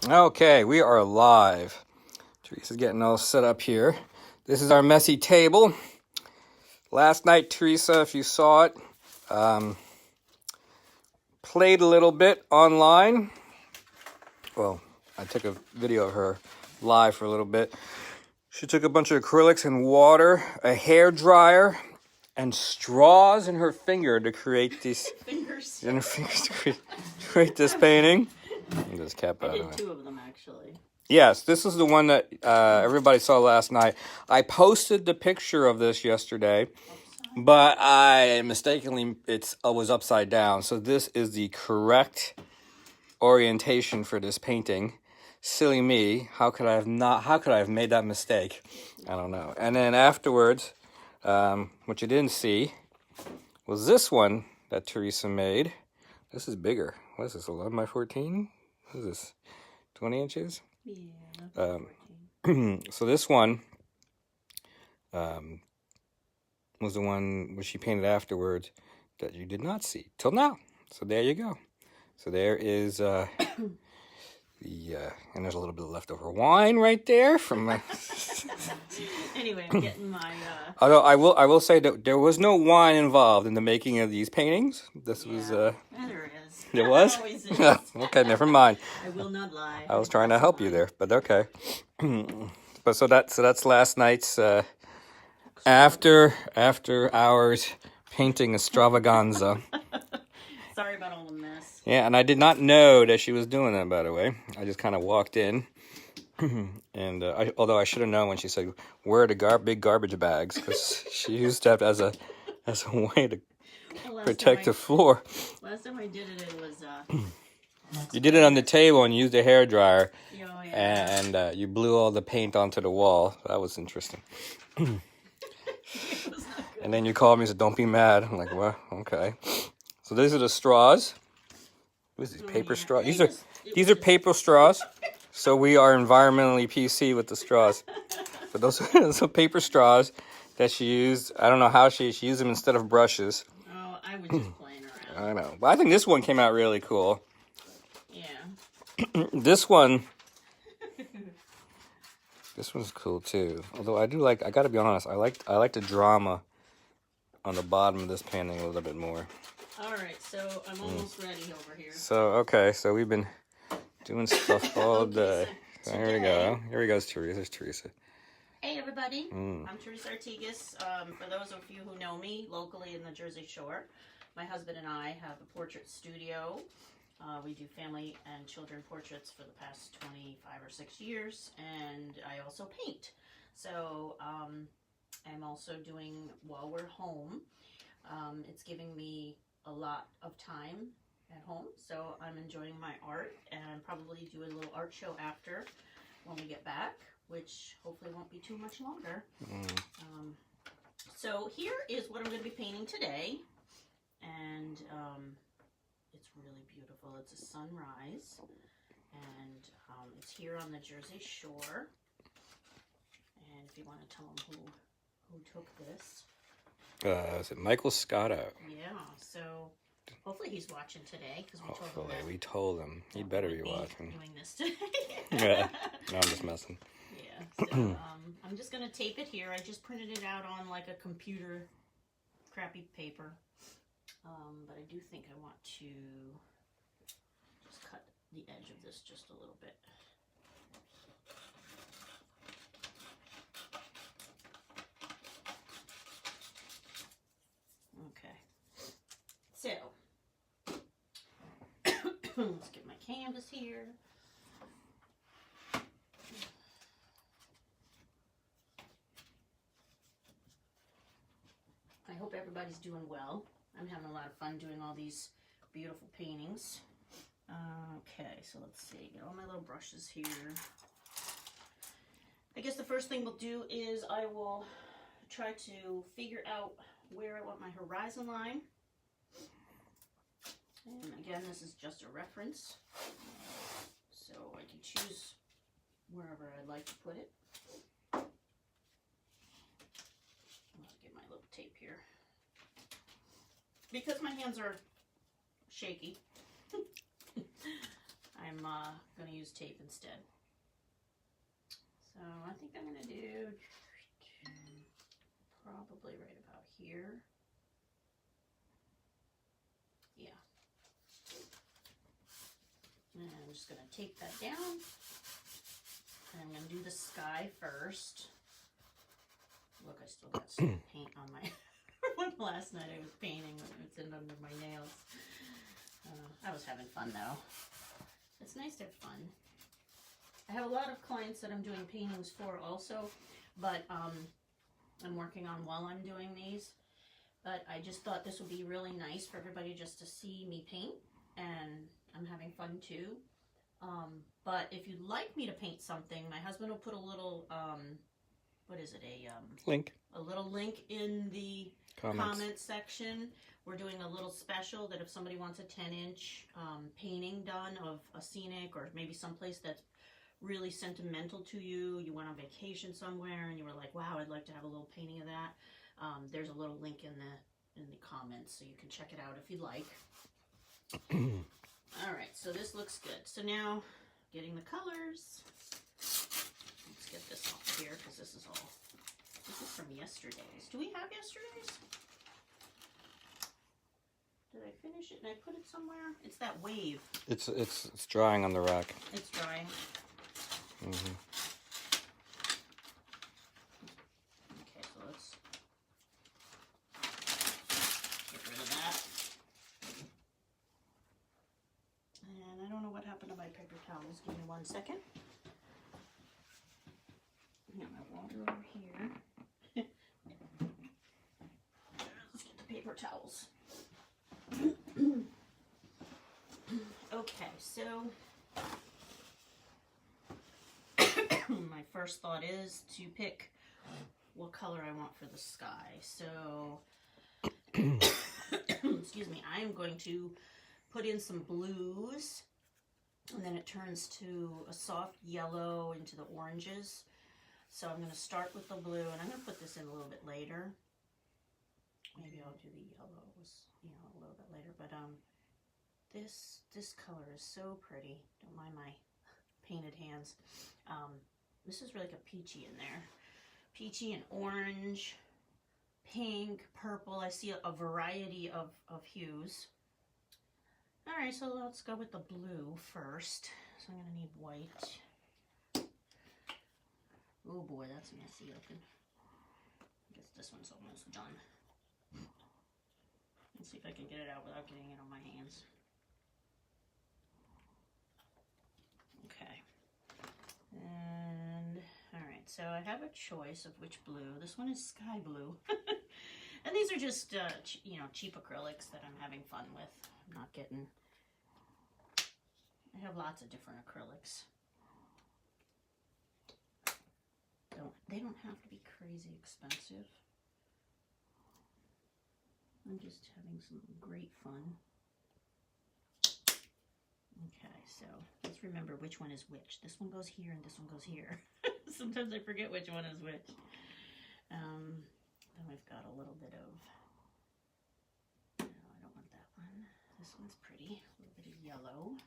Okay, we are live. Teresa's getting all set up here. This is our messy table. Last night, Teresa, if you saw it, played a little bit online. Well, I took a video of her live for a little bit. She took a bunch of acrylics and water, a hair dryer, and straws in her finger to create these fingers. In her fingers to create this painting. This cap I did two of them actually. Yes, this is the one that everybody saw last night. I posted the picture of this yesterday, but I mistakenly it was upside down. So this is the correct orientation for this painting. Silly me! How could I have made that mistake? I don't know. And then afterwards, what you didn't see was this one that Teresa made. This is bigger. What is this? 11 by 14? What is this? 20 inches? Yeah. So this one was the one which she painted afterwards that you did not see till now. So there you go. So there is and there's a little bit of leftover wine right there from my. Anyway, I'm getting my. Although I will say that there was no wine involved in the making of these paintings. This was. Yeah, there is. There was? Always is. Okay, never mind. I will not lie. I was trying to help you there, but okay. But so that's last night's after hours painting extravaganza. Sorry about all the mess. Yeah, and I did not know that she was doing that, by the way. I just kind of walked in, and although I should have known when she said, "Where are the big garbage bags?" Because she used that as a way to protect the floor. Last time I did it, it was. You did it on the table and used a hairdryer, Oh, yeah. and you blew all the paint onto the wall. That was interesting. And then you called me and said, "Don't be mad." I'm like, "Well, okay." So these are the straws. What is these, paper straws? These are paper straws. So we are environmentally PC with the straws. But those are paper straws that she used. I don't know how she used them instead of brushes. Oh, I was just playing around. I know. But I think this one came out really cool. Yeah. This one's cool too. Although I gotta be honest, I like the drama on the bottom of this painting a little bit more. Alright, so I'm almost ready over here. So, okay, so we've been doing stuff all day. So here we go. Here we goes Teresa. There's Teresa. Hey everybody, I'm Teresa Artigas. For those of you who know me locally in the Jersey Shore, my husband and I have a portrait studio. We do family and children portraits for the past 25 or 6 years, and I also paint. So I'm also doing, while we're home, it's giving me a lot of time at home, so I'm enjoying my art, and probably do a little art show after when we get back, which hopefully won't be too much longer. So here is what I'm going to be painting today, and it's really beautiful. It's a sunrise, and it's here on the Jersey Shore. And if you want to tell them who took this. Is it Michael Scotto? Yeah, so hopefully he's watching today, because We told him. He better be watching. Doing this today. Yeah, no, I'm just messing. Yeah, so I'm just going to tape it here. I just printed it out on like a computer crappy paper. But I do think I want to just cut the edge of this just a little bit. Okay, so let's get my canvas here. I hope everybody's doing well. I'm having a lot of fun doing all these beautiful paintings. Okay, so let's see. Get all my little brushes here. I guess the first thing we'll do is I will try to figure out where I want my horizon line. And again, this is just a reference, so I can choose wherever I'd like to put it. I'll get my little tape here. Because my hands are shaky, I'm going to use tape instead. So I think I'm going to do probably right about here. Yeah. And I'm just going to tape that down. And I'm going to do the sky first. Look, I still got some paint on my... Last night I was painting when it was in under my nails. I was having fun though. It's nice to have fun. I have a lot of clients that I'm doing paintings for also, but I'm working on while I'm doing these. But I just thought this would be really nice for everybody just to see me paint, and I'm having fun too. But if you'd like me to paint something, my husband will put a little, what is it, link. A little link in the comment section. We're doing a little special that if somebody wants a 10-inch painting done of a scenic or maybe someplace that's really sentimental to you, you went on vacation somewhere and you were like, wow, I'd like to have a little painting of that. There's a little link in the comments so you can check it out if you'd like. All right, so this looks good. So now getting the colors. Let's get this off here because this is from yesterday's. Do we have yesterday's? Did I finish it and I put it somewhere? It's that wave. It's drying on the rack. It's drying. Mm-hmm. Okay, so let's get rid of that. And I don't know what happened to my paper towels. Give me 1 second. Got my water over here. Let's get the paper towels. Okay, so my first thought is to pick what color I want for the sky. So, excuse me, I am going to put in some blues, and then it turns to a soft yellow into the oranges. So I'm going to start with the blue, and I'm going to put this in a little bit later. Maybe I'll do the yellows, a little bit later. But this color is so pretty. Don't mind my painted hands. This is really like a peachy in there. Peachy and orange, pink, purple. I see a variety of hues. All right, so let's go with the blue first. So I'm going to need white. Oh boy, that's messy looking. I guess this one's almost done. Let's see if I can get it out without getting it on my hands. Okay. And, alright, so I have a choice of which blue. This one is sky blue. And these are just, cheap acrylics that I'm having fun with. I'm not getting... I have lots of different acrylics. They don't have to be crazy expensive. I'm just having some great fun. Okay, so let's remember which one is which. This one goes here and this one goes here. Sometimes I forget which one is which. Then we've got a little bit of... No, I don't want that one. This one's pretty. A little bit of yellow.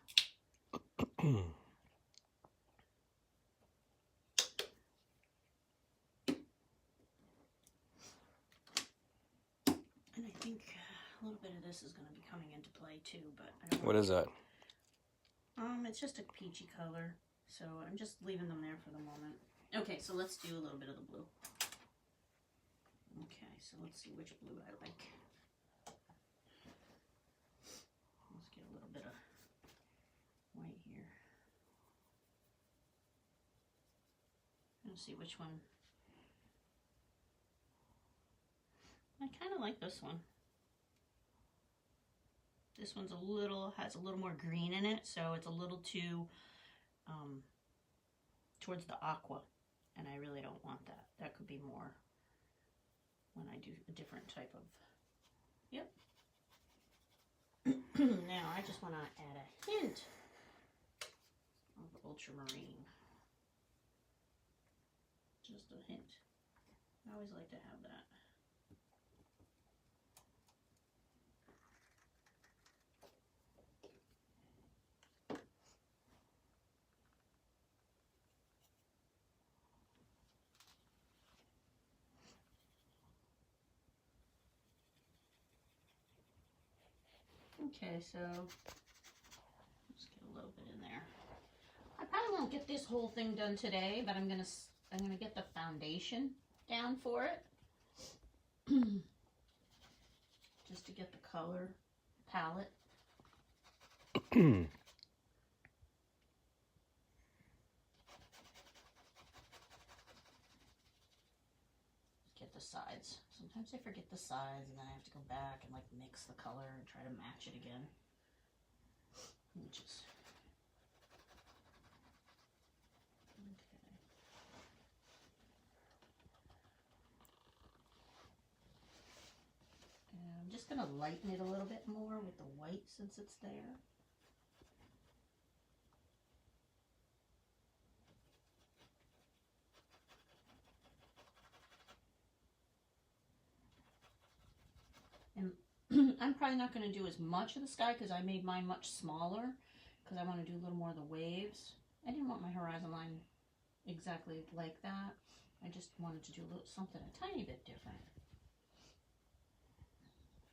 And I think a little bit of this is going to be coming into play too, but I don't know. What is that? It's just a peachy color, so I'm just leaving them there for the moment. Okay, so let's do a little bit of the blue. Okay, so let's see which blue I like. Let's get a little bit of white here. Let's see which one. I kind of like this one. This one's has a little more green in it, so it's a little too towards the aqua, and I really don't want that. That could be more when I do a different type of, yep. Now I just want to add a hint of ultramarine. Just a hint. I always like to have that. Okay, so let's get a little bit in there. I probably won't get this whole thing done today, but I'm gonna get the foundation down for it. Just to get the color palette. Get the sides. Sometimes I forget the sides and then I have to go back and like mix the color and try to match it again. Which is okay. And I'm just gonna lighten it a little bit more with the white since it's there. And I'm probably not going to do as much of the sky because I made mine much smaller because I want to do a little more of the waves. I didn't want my horizon line exactly like that. I just wanted to do a little something a tiny bit different.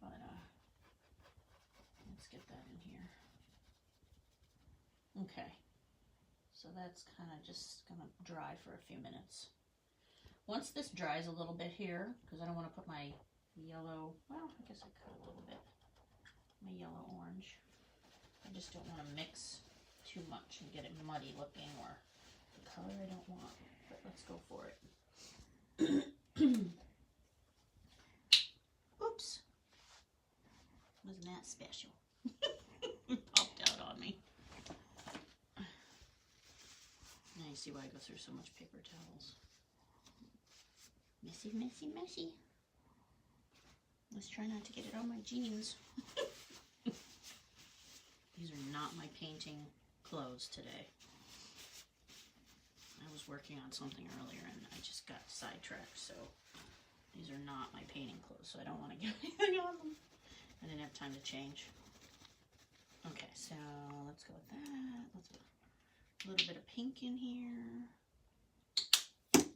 But let's get that in here. Okay, so that's kind of just going to dry for a few minutes. Once this dries a little bit here, because I don't want to put my yellow, well, I guess I could a little bit, my yellow orange. I just don't want to mix too much and get it muddy looking or the color I don't want, but let's go for it. Oops. Wasn't that special? It popped out on me. Now you see why I go through so much paper towels. Messy, messy, messy. Let's try not to get it on my jeans. These are not my painting clothes today. I was working on something earlier and I just got sidetracked, so these are not my painting clothes, so I don't want to get anything on them. I didn't have time to change. Okay, so let's go with that. Let's put a little bit of pink in here. Okay.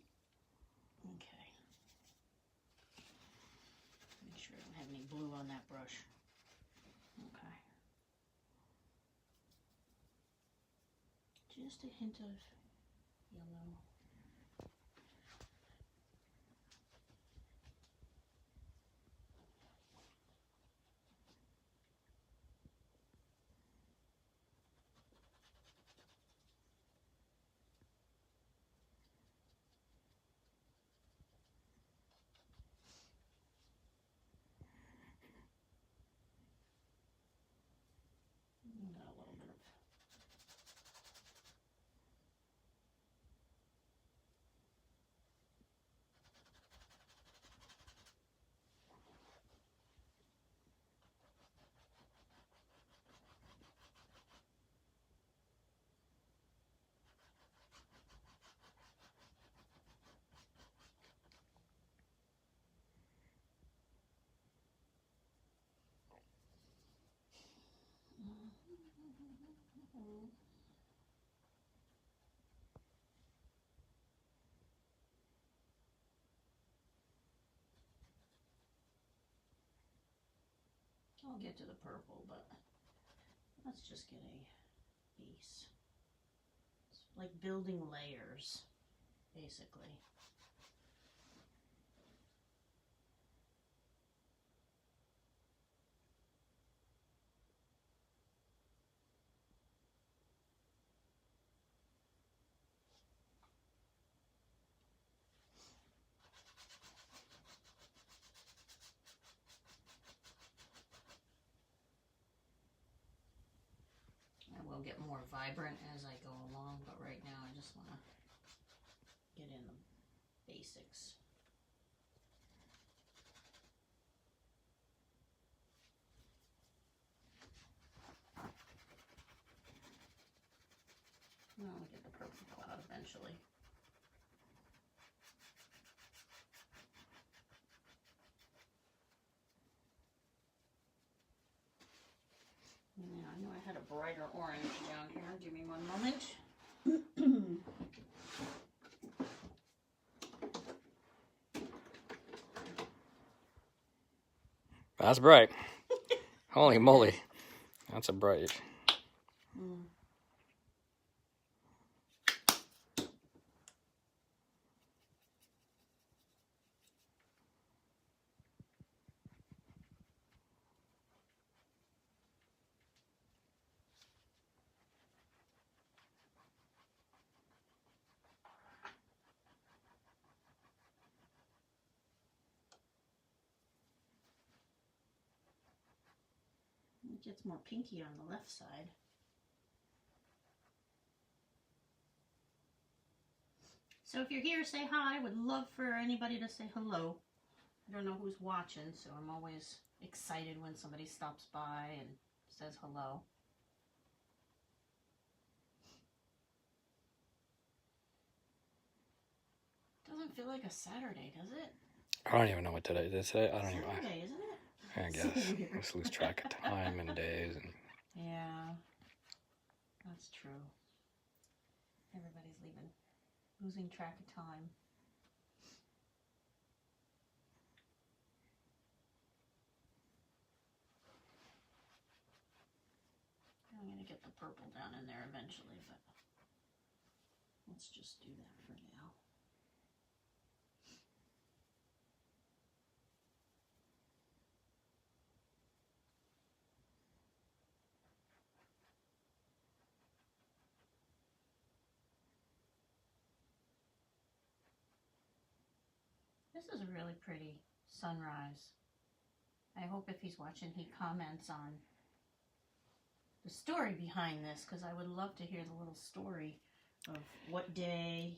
Make sure I don't have any blue on that brush. Okay. Just a hint of yellow. Got a little bit of I'll get to the purple, but let's just get a base. It's like building layers, basically. I will get more vibrant as I go along, but right now I just want to get in the basics. I'll get the purple cloud eventually. Now, I know I had a brighter orange down here. Give me one moment. That's bright. Holy moly. That's a bright. Mm. It gets more pinky on the left side. So if you're here, say hi. I would love for anybody to say hello. I don't know who's watching, so I'm always excited when somebody stops by and says hello. Doesn't feel like a Saturday, does it? I don't even know what today is. Today? I don't even. Saturday, isn't it? I guess. I just lose track of time and days. And Yeah, that's true. Everybody's losing track of time. I'm going to get the purple down in there eventually, but let's just do that for now. This is a really pretty sunrise. I hope if he's watching, he comments on the story behind this, because I would love to hear the little story of what day.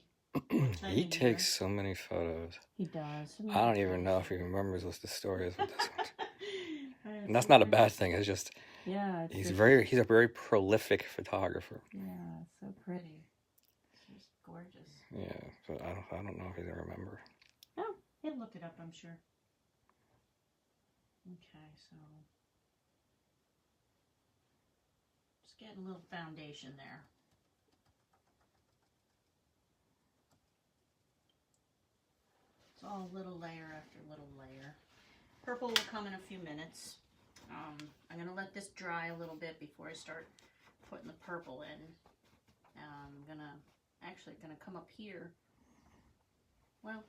he takes so many photos. He does. I don't even know if he remembers what the story is with this one. And that's not a bad thing. It's just he's a very prolific photographer. Yeah, it's so pretty. It's just gorgeous. Yeah, but I don't know if he's gonna remember. Oh, he'll look it up, I'm sure. Okay, so just getting a little foundation there. It's all little layer after little layer. Purple will come in a few minutes. I'm going to let this dry a little bit before I start putting the purple in. I'm going to come up here. Well,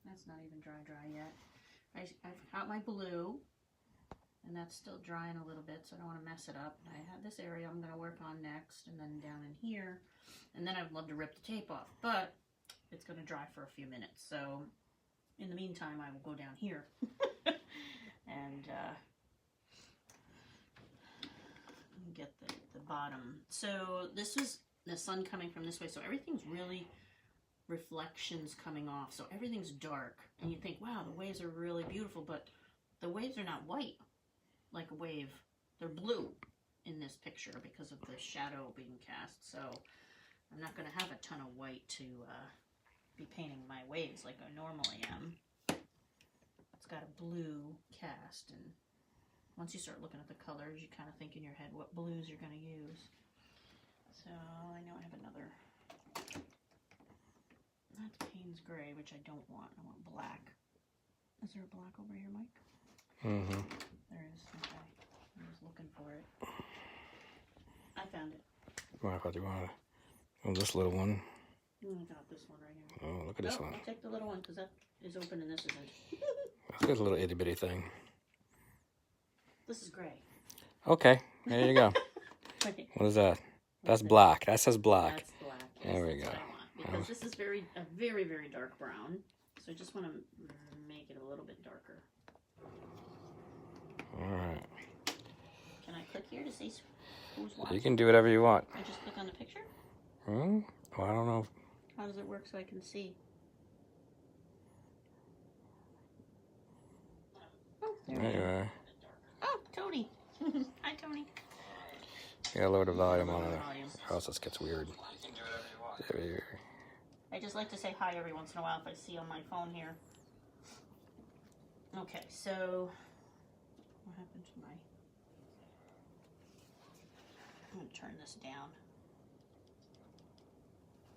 that's not even dry yet. I've got my blue, and that's still drying a little bit, so I don't want to mess it up. I have this area I'm going to work on next, and then down in here, and then I'd love to rip the tape off, but it's going to dry for a few minutes. So in the meantime, I will go down here and get the bottom. So this is the sun coming from this way, so everything's really reflections coming off, so everything's dark, and you think, wow, the waves are really beautiful, but the waves are not white like a wave. They're blue in this picture because of the shadow being cast, so I'm not going to have a ton of white to be painting my waves like I normally am. It's got a blue cast, and once you start looking at the colors, you kind of think in your head what blues you're going to use. So I know I have another. That's Payne's Gray, which I don't want. I want black. Is there a black over here, Mike? Mm-hmm. There is. Okay. I was looking for it. I found it. Michael, do you want this little one? I got this one right here. Oh, look at this one. I'll take the little one because that is open and this isn't. Look at this little itty bitty thing. This is gray. Okay, there you go. What is that? That's black. That says black. That's black. Yes, there we go. What I want, because this is a very, very dark brown. So I just want to make it a little bit darker. Alright. Can I click here to see who's watching? You can do whatever you want. I just click on the picture? Well, I don't know. How does it work so I can see? Oh, there There you are. Oh, Tony. Hi, Tony. You gotta lower the volume on it, Volume. or else this gets weird. There. I just like to say hi every once in a while if I see on my phone here. Okay, so what happened to my... I'm going to turn this down.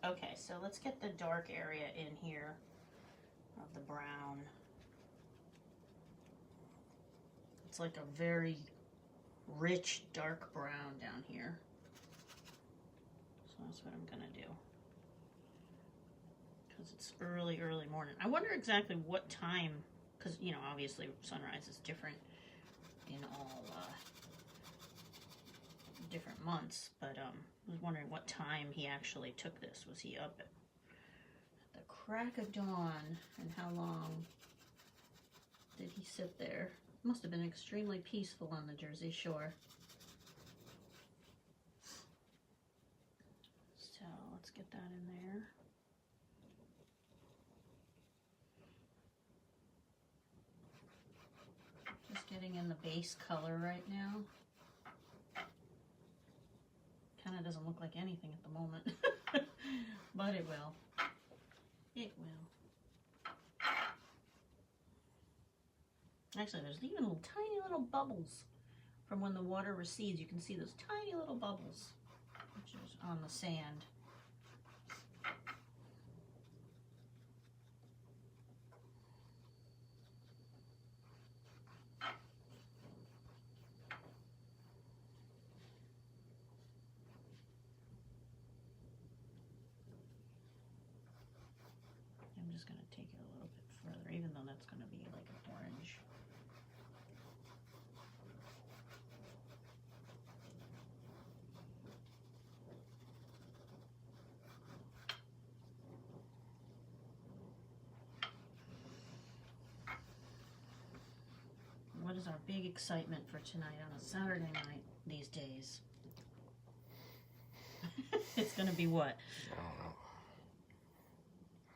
Okay, so let's get the dark area in here of the brown. It's like a very rich dark brown down here. So that's what I'm gonna do. Because it's early morning. I wonder exactly what time, because, you know, obviously sunrise is different in all different months, but I was wondering what time he actually took this. Was he up at the crack of dawn, and how long did he sit there? Must have been extremely peaceful on the Jersey Shore. So let's get that in there. Just getting in the base color right now. Kind of doesn't look like anything at the moment, but it will. It will. Actually, there's even little tiny little bubbles from when the water recedes. You can see those tiny little bubbles, which is on the sand. I'm just going to take it a little bit further, even though that's going to be like an orange. What is our big excitement for tonight on a Saturday night these days? It's going to be what? I don't know.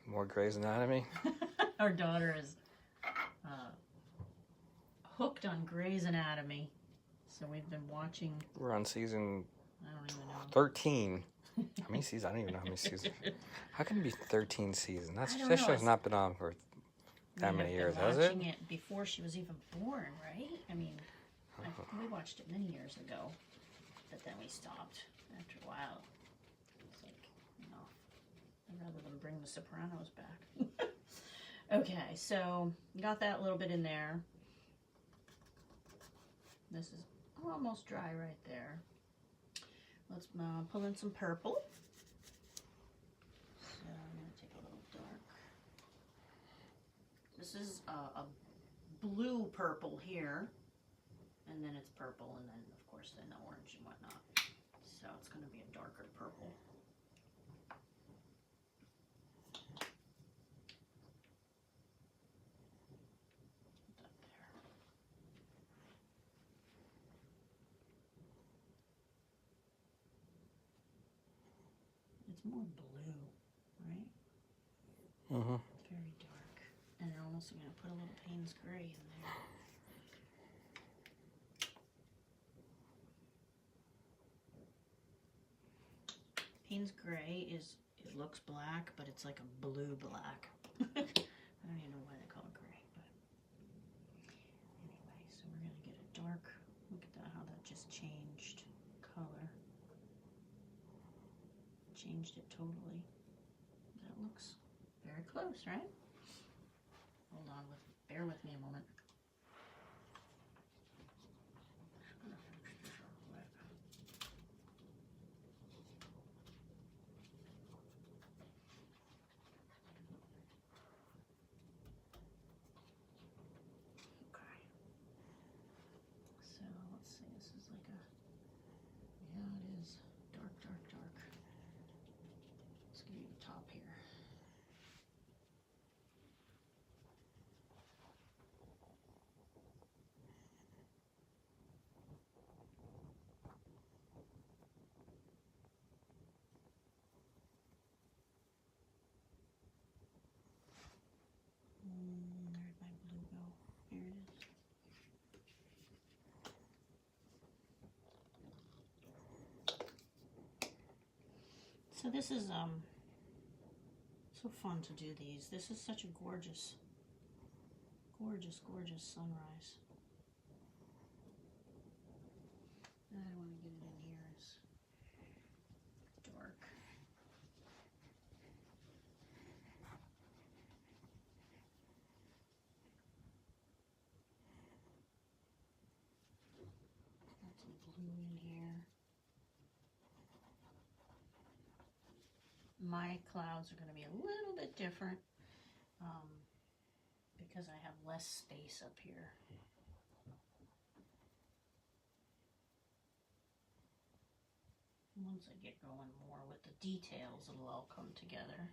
More Grey's Anatomy? Our daughter is hooked on Grey's Anatomy. So we've been watching. We're on season I don't even know. 13. How many seasons? I don't even know how many seasons. How can it be 13 seasons? That know. show's not been on for that many years, has it? We have been watching it before she was even born, right? I mean, we watched it many years ago, but then we stopped after a while. It's like, enough. Rather than bring the Sopranos back. Okay, so got that little bit in there. This is almost dry right there. Let's pull in some purple. So I'm going to take a little dark. This is a blue purple here, and then it's purple, and then of course then the orange and whatnot. So it's going to be a darker purple. Put that there. It's more blue, right? Mm-hmm. Very dark. And I'm also going to put a little Payne's Gray in there. Payne's Gray it looks black, but it's like a blue black. I don't even know why they call it gray, but anyway, so we're going to get a dark, look at that, how that just changed color. Changed it totally. That looks very close, right? Hold on, bear with me a moment. Okay. So let's see, this is like a, yeah, it is dark, dark, dark. Let's give you the top here. Where'd my blue go? Here it is. So this is so fun to do these. This is such a gorgeous, gorgeous, gorgeous sunrise. I want to get it in here as dark. That's my clouds are going to be a little bit different because I have less space up here. Once I get going more with the details, it'll all come together.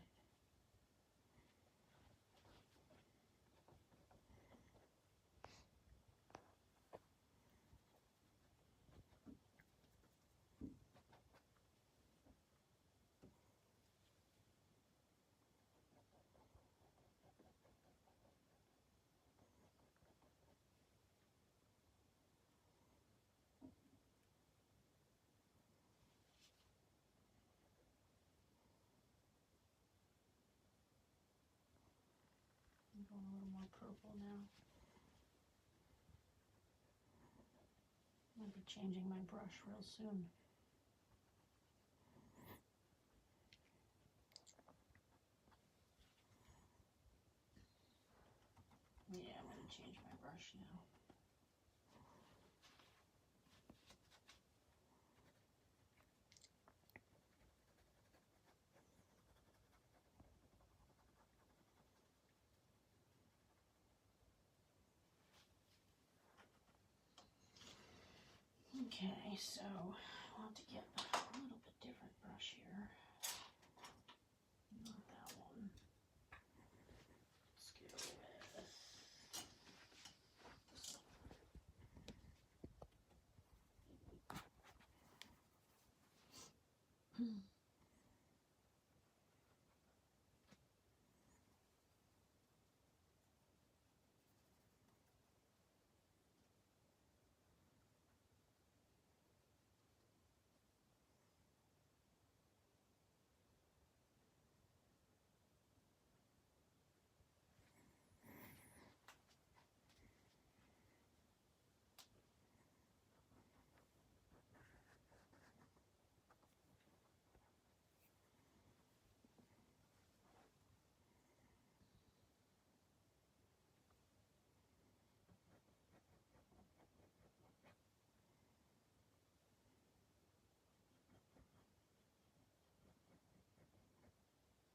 I'm going a little more purple now. I'll be changing my brush real soon. Yeah, I'm going to change my brush now. Okay, so I'll have to get a little bit different brush here. Not that one. Let's go with this one.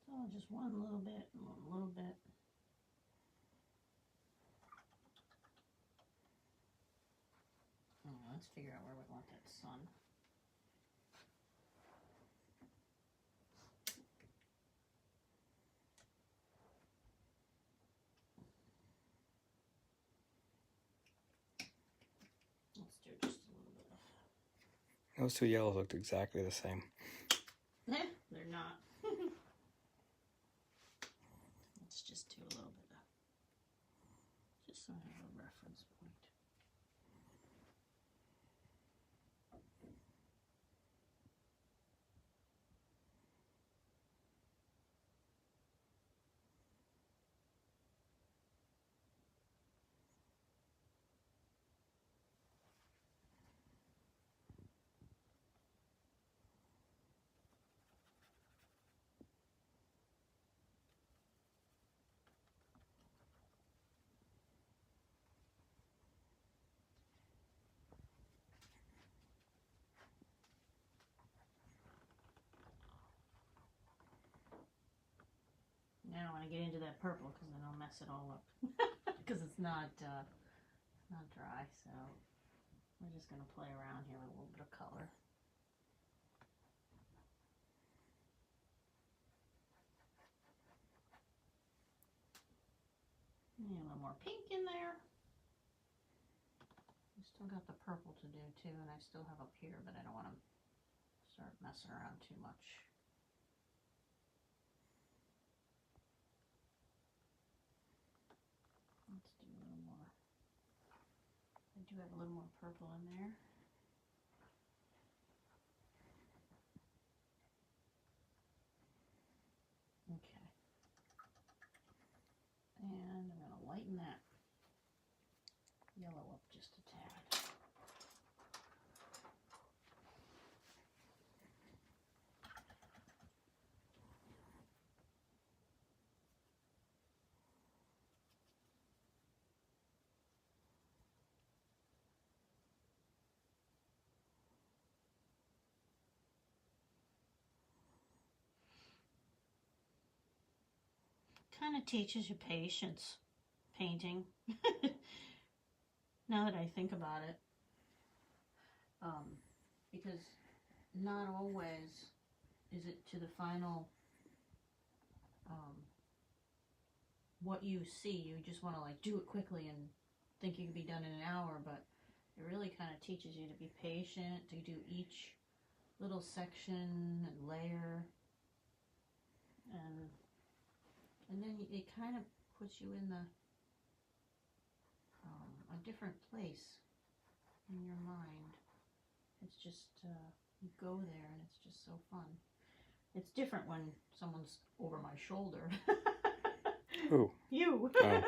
So just one little bit, and one little bit. Let's figure out where we want that sun. Let's do just a little bit of... Those two yellows looked exactly the same. They're not. Let's just do a little bit of... just so I have a reference point. Now I want to get into that purple because then I'll mess it all up. Because it's not dry, so we're just going to play around here with a little bit of color. Maybe a little more pink in there. I still got the purple to do too, and I still have up here, but I don't want to start messing around too much. Let's do a little more. I do have a little more purple in there. Okay. And I'm going to lighten that yellow up just a tad. kind of teaches you patience, painting. Now that I think about it. Because not always is it to the final, what you see. You just want to like do it quickly and think you can be done in an hour, but it really kind of teaches you to be patient, to do each little section and layer, and then it kind of puts you in a different place in your mind. It's just, you go there and it's just so fun. It's different when someone's over my shoulder. Who? You. Oh.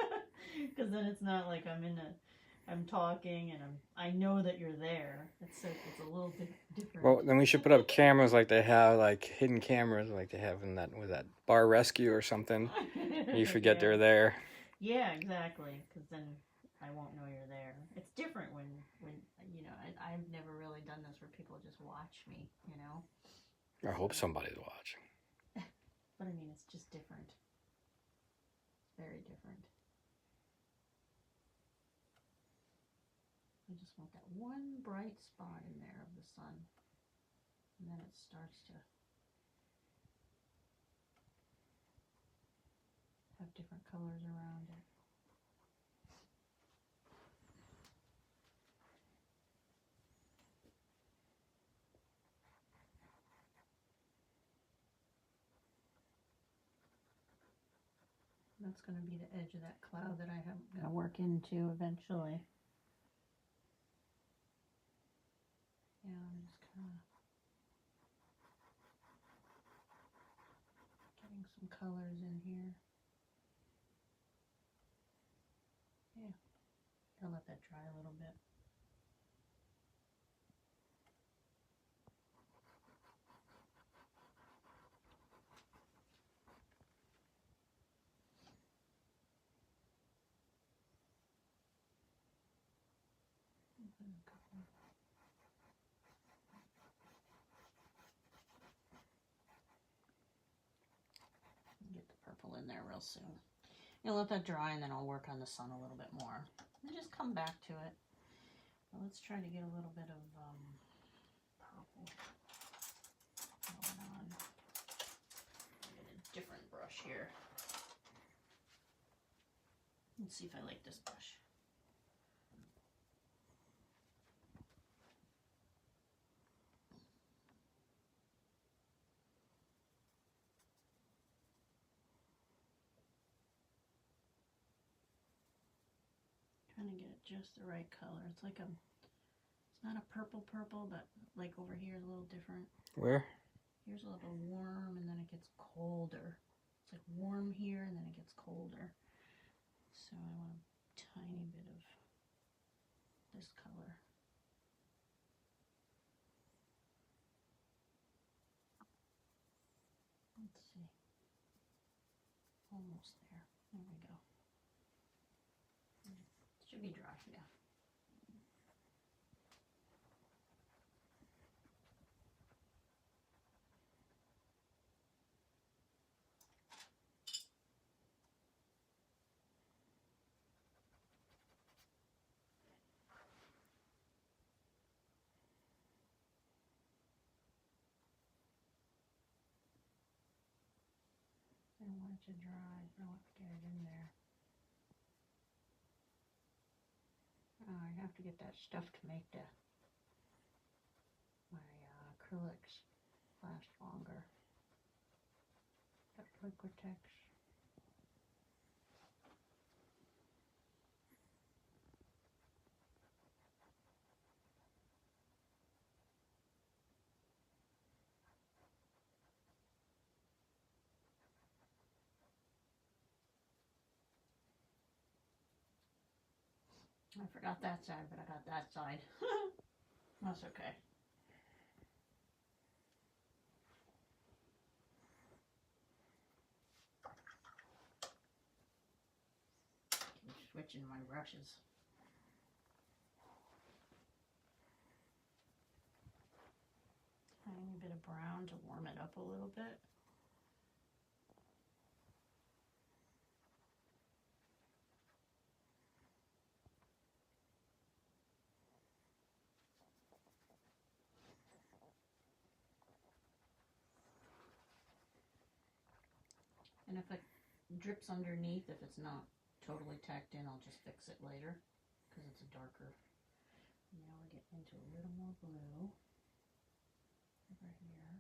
Because then it's not like I'm talking and I know that you're there. It's a little bit different. Well, then we should put up cameras like they have, like hidden cameras like they have in that, with that bar rescue or something. You forget Yeah. they're there. Yeah, exactly. Because then I won't know you're there. It's different when you know, I've never really done this where people just watch me, you know. I hope somebody's watching. But I mean, it's just different. It's very different. I just want that one bright spot in there of the sun. And then it starts to have different colors around it. That's going to be the edge of that cloud that I'm going to work into eventually. Yeah, I'm just kind of getting some colors in here. Yeah, I'll let that dry a little bit. Get the purple in there real soon. You'll let that dry and then I'll work on the sun a little bit more. And just come back to it. Well, let's try to get a little bit of purple going on. I'll get a different brush here. Let's see if I like this brush. Trying to get it just the right color. It's like it's not a purple, but like over here is a little different. Where? Here's a little warm and then it gets colder. It's like warm here and then it gets colder. So I want a tiny bit of this color. Let's see. Almost there. There we go. It should be dry, yeah. I don't want it to dry. I want to get it in there. Oh, I have to get that stuff to make my acrylics last longer. That Liquitex. I forgot that side, but I got that side. That's okay. Keep switching my brushes. Tiny bit of brown to warm it up a little bit. And if it drips underneath, if it's not totally tacked in, I'll just fix it later because it's a darker. Now we get into a little more blue over here.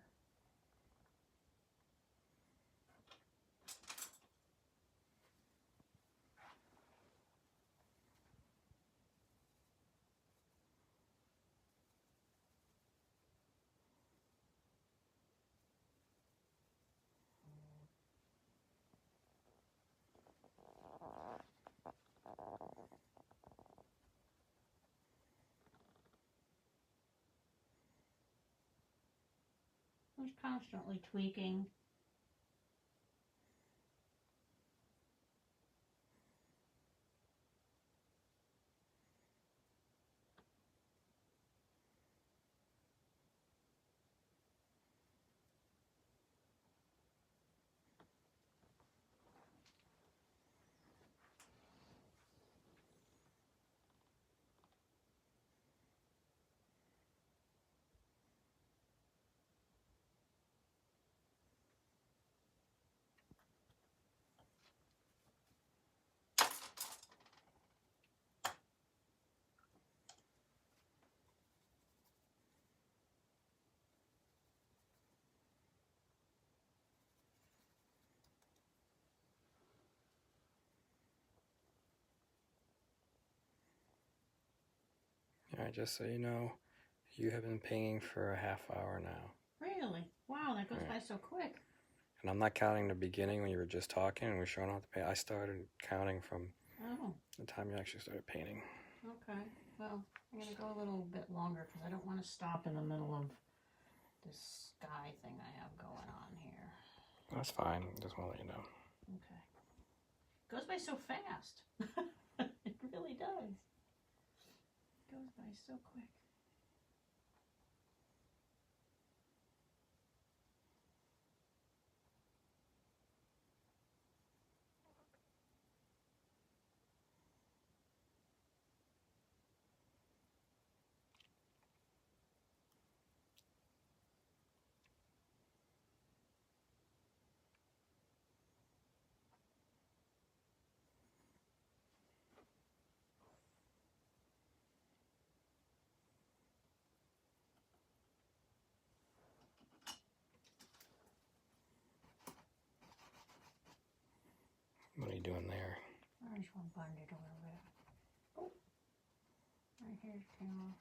I was constantly tweaking. All right, just so you know, you have been pinging for a half hour now. Really? Wow, that goes by so quick. And I'm not counting the beginning when you were just talking and we're showing off the paint. I started counting from the time you actually started painting. Okay. Well, I'm going to go a little bit longer because I don't want to stop in the middle of this sky thing I have going on here. That's fine. Just want to let you know. Okay. Goes by so fast. It really does. Goes by so quick. What are you doing there? I just want to bind it a little bit. Oh, right here's came off.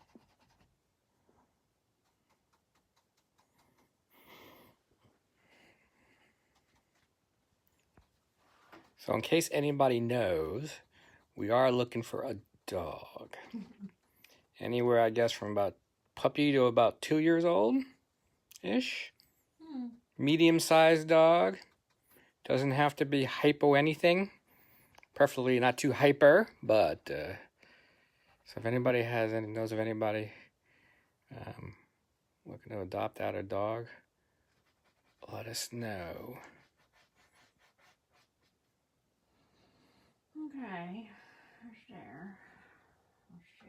So in case anybody knows, we are looking for a dog. Anywhere, I guess, from about puppy to about 2 years old-ish. Medium-sized dog. Doesn't have to be hypo anything. Preferably not too hyper, but so if anybody knows of anybody looking to adopt out a dog, let us know. Okay. There's there. Let's see.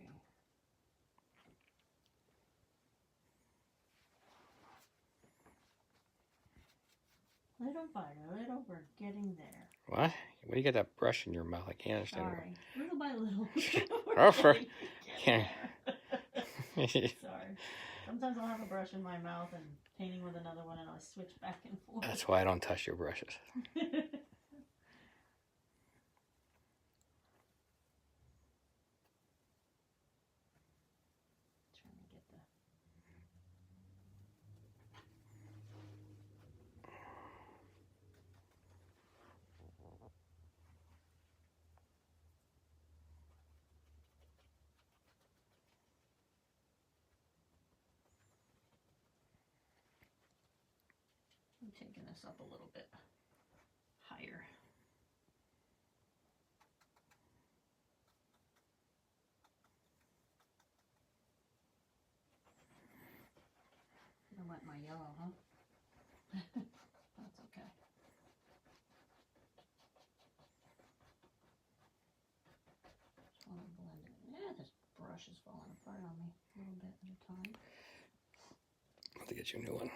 Little by little, we're getting there. What? What do you got that brush in your mouth? I can't understand. Sorry. Little by little. Yeah. Sorry. Sometimes I'll have a brush in my mouth and painting with another one, and I'll switch back and forth. That's why I don't touch your brushes. I'm taking this up a little bit higher. I went my yellow, huh? That's okay. Just want to blend it. Yeah, this brush is falling apart on me a little bit at a time. I'll have to get you a new one.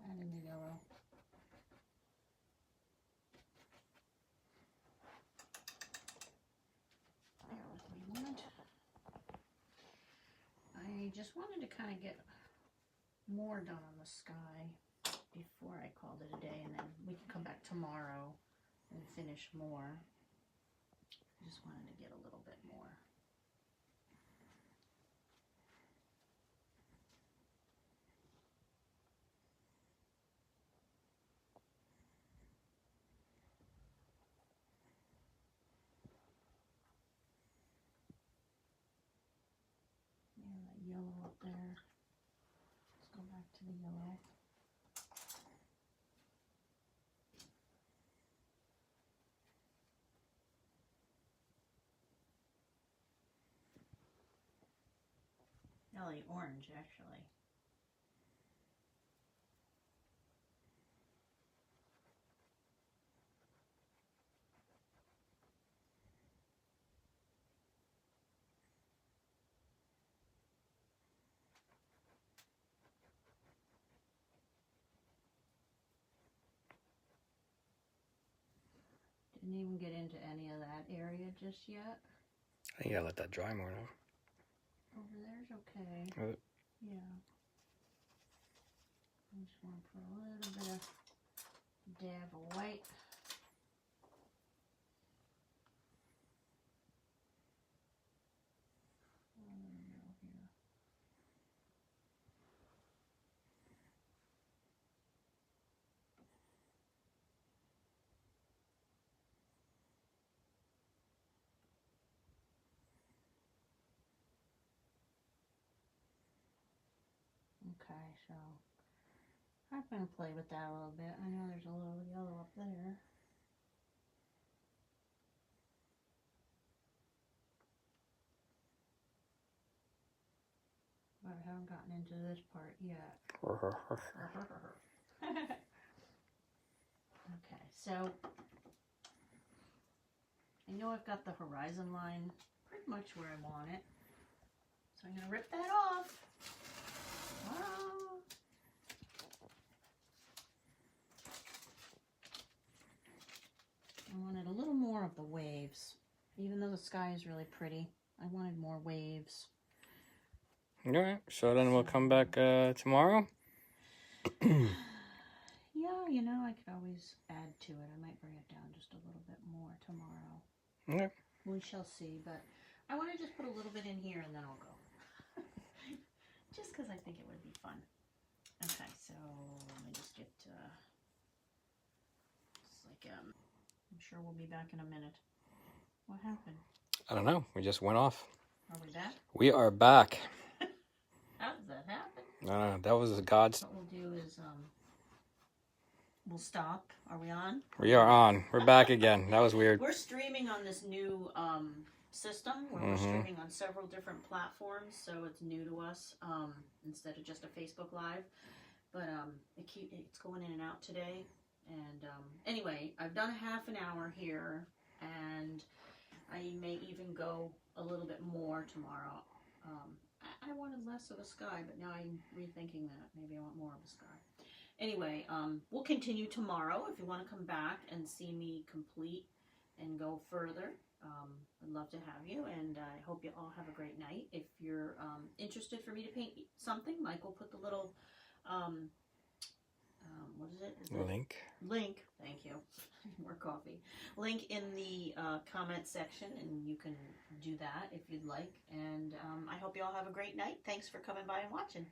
Add in the yellow. just wanted to kind of get more done on the sky before I called it a day, and then we can come back tomorrow and finish more. I just wanted to get a little bit more. Yeah, that yellow up there. Let's go back to the yellow. Really orange, actually. Didn't even get into any of that area just yet. I think I gotta let that dry more now. Over there's okay. Yeah. I just want to put a little bit of dab of white. Okay, so I'm going to play with that a little bit. I know there's a little yellow up there. But I haven't gotten into this part yet. Okay, so I know I've got the horizon line pretty much where I want it. So I'm going to rip that off. Wow. I wanted a little more of the waves. Even though the sky is really pretty, I wanted more waves. Alright, so then we'll come back tomorrow. Yeah, you know, I could always add to it. I might bring it down just a little bit more tomorrow. Okay. We shall see, but I want to just put a little bit in here and then I'll go. Just because I think it would be fun. Okay, so let me just get, it's like, I'm sure we'll be back in a minute. What happened? I don't know. We just went off. Are we back? We are back. How does that happen? That was God's. What we'll do is, we'll stop. Are we on? We are on. We're back again. That was weird. We're streaming on this new system where we're streaming on several different platforms, so it's new to us instead of just a Facebook Live. But it's going in and out today. And anyway, I've done a half an hour here, and I may even go a little bit more tomorrow. I wanted less of a sky, but now I'm rethinking that. Maybe I want more of a sky. Anyway, we'll continue tomorrow. If you want to come back and see me complete and go further, I'd love to have you, and I hope you all have a great night. If you're interested for me to paint something, Michael put the little, what is it? Link, thank you. More coffee. Link in the comment section, and you can do that if you'd like. And I hope you all have a great night. Thanks for coming by and watching.